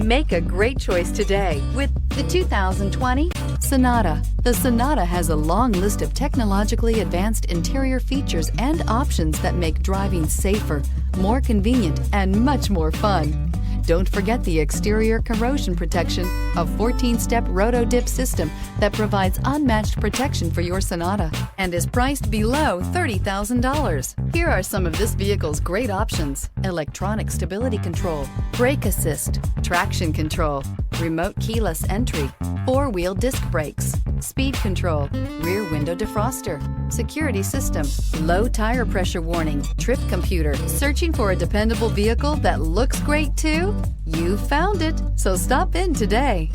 Make a great choice today with the 2020 Sonata. The Sonata has a long list of technologically advanced interior features and options that make driving safer, more convenient, and much more fun. Don't forget the exterior corrosion protection, a 14-step roto-dip system that provides unmatched protection for your Sonata and is priced below $30,000. Here are some of this vehicle's great options: electronic stability control, brake assist, traction control, remote keyless entry, four-wheel disc brakes, speed control, rear window defroster, security system, low tire pressure warning, trip computer. Searching for a dependable vehicle that looks great too? You found it, so stop in today.